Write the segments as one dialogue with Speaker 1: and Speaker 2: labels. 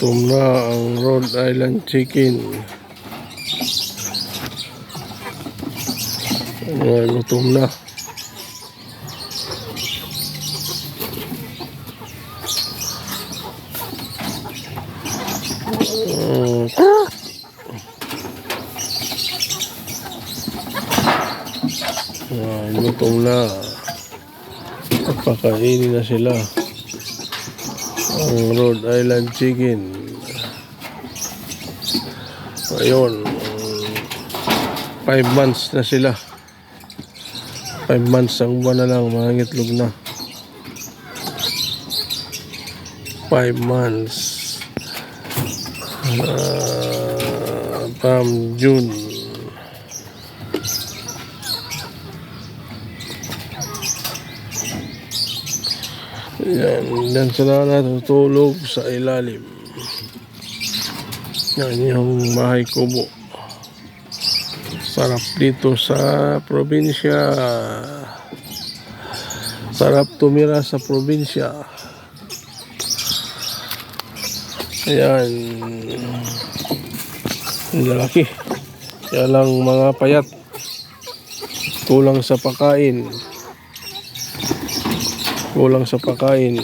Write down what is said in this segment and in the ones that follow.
Speaker 1: Gutom na ang Rhode Island chicken. Gutom na. Gutom na. Pakainin na sila ang Rhode Island chicken. Ayun, 5 months na sila. 5 months ang buwan na lang, mga ngitlog na. 5 months from June. Yan sila natutulog sa ilalim. Yan yung bahay kubo. Sarap dito sa probinsya. Sarap tumira sa probinsya. Ayan. Lalaki. Kaya lang mga payat. Kulang sa pagkain. Kulang sa pagkain.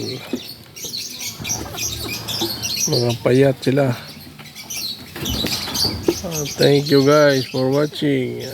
Speaker 1: Mga payat sila. Thank you guys for watching.